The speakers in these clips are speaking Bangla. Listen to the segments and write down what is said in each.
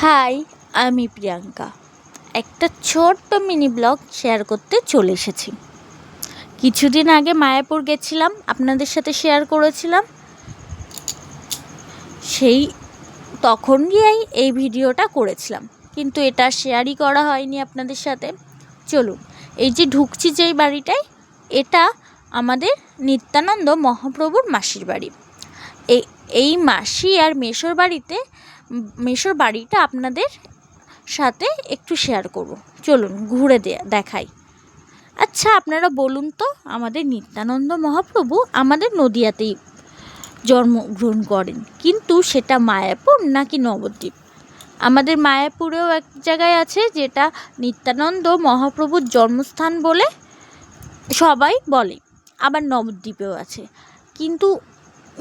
হাই, আমি প্রিয়াঙ্কা। একটা ছোট্ট মিনি ব্লগ শেয়ার করতে চলে এসেছি। কিছুদিন আগে মায়াপুর গেছিলাম, আপনাদের সাথে শেয়ার করেছিলাম। তখন গিয়েই এই ভিডিওটা করেছিলাম, কিন্তু এটা শেয়ারই করা হয়নি আপনাদের সাথে। চলুন, এই যে ঢুকছি যেই বাড়িটায়, এটা আমাদের নিত্যানন্দ মহাপ্রভুর মাসির বাড়ি। এই মাসি আর মেশোর বাড়িটা আপনাদের সাথে একটু শেয়ার করব। চলুন ঘুরে দেখাই। আচ্ছা, আপনারা বলুন তো, আমাদের নিত্যানন্দ মহাপ্রভু আমাদের নদিয়াতেই জন্মগ্রহণ করেন, কিন্তু সেটা মায়াপুর নাকি নবদ্বীপ? আমাদের মায়াপুরেও এক জায়গায় আছে যেটা নিত্যানন্দ মহাপ্রভুর জন্মস্থান বলে সবাই বলে, আবার নবদ্বীপেও আছে, কিন্তু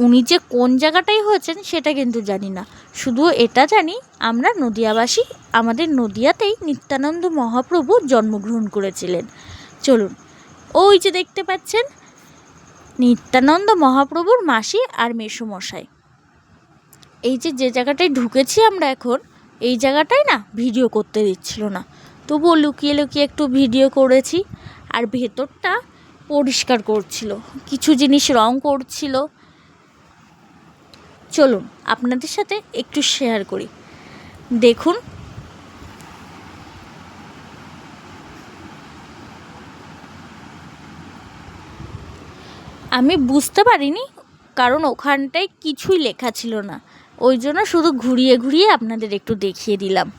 উনি যে কোন জায়গাটাই হয়েছেন সেটা কিন্তু জানি না। শুধু এটা জানি আমরা নদিয়াবাসী, আমাদের নদিয়াতেই নিত্যানন্দ মহাপ্রভু জন্মগ্রহণ করেছিলেন। চলুন, ওই যে দেখতে পাচ্ছেন নিত্যানন্দ মহাপ্রভুর মাসি আর মেসোমশাই। এই যে জায়গাটায় ঢুকেছি আমরা এখন, এই জায়গাটায় না ভিডিও করতে দিচ্ছিল না, তবুও লুকিয়ে লুকিয়ে একটু ভিডিও করেছি। আর ভেতরটা পরিষ্কার করছিল, কিছু জিনিস রং করছিল। চলুন আপনাদের সাথে একটু শেয়ার করি, দেখুন। আমি বুঝতে পারিনি, কারণ ওখানটায় কিছুই লেখা ছিল না, ওই জন্য শুধু ঘুরিয়ে ঘুরিয়ে আপনাদের একটু দেখিয়ে দিলাম।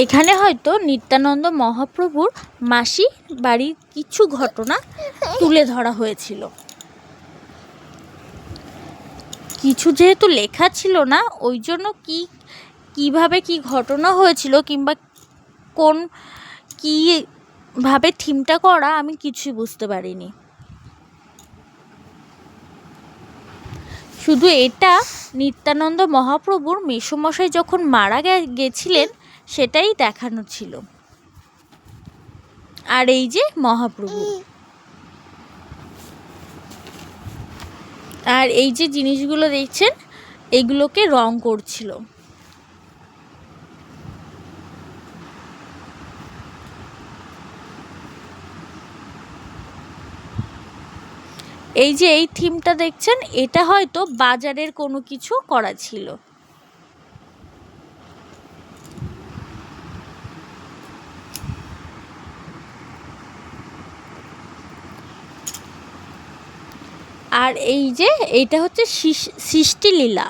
এখানে হয়তো নিত্যানন্দ মহাপ্রভুর মাসি বাড়ির কিছু ঘটনা তুলে ধরা হয়েছিল। কিছু যেহেতু লেখা ছিল না, ওই জন্য কিভাবে কি ঘটনা হয়েছিল কিংবা কিভাবে থিমটা করা আমি কিছুই বুঝতে পারিনি। শুধু এটা নিত্যানন্দ মহাপ্রভুর মেসোমশাই যখন মারা গেছিলেন সেটাই দেখানো ছিল। আর এই যে মহাপ্রভু, আর এই যে জিনিসগুলো দেখছেন, এগুলোকে রং করছিল। এই যে এই থিমটা দেখছেন, এটা হয়তো বাজারের কোনো কিছু করা ছিল। আর এই যে এইটা হচ্ছে সৃষ্টিলীলা।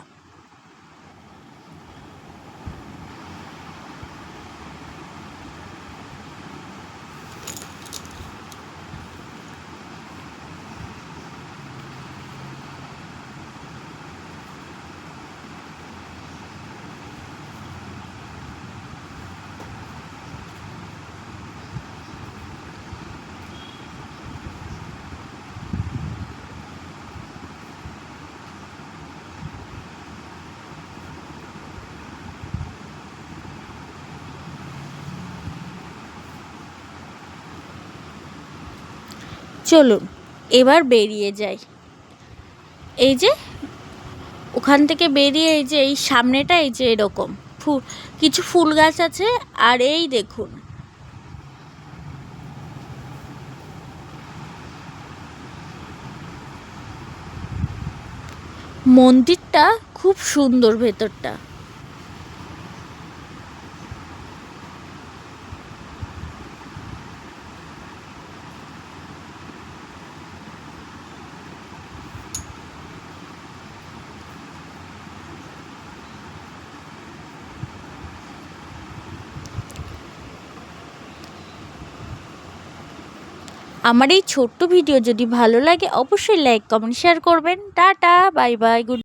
চলুন এবার বেরিয়ে যাই। এই যে ওখান থেকে বেরিয়ে এই যে এই সামনেটা, এই যে এরকম কিছু ফুল গাছ আছে। আর এই দেখুন, মন্দিরটা খুব সুন্দর ভেতরটা। আমার এই ছোট্ট ভিডিও যদি ভালো লাগে অবশ্যই লাইক, কমেন্ট, শেয়ার করবেন। Tata, bye bye, good.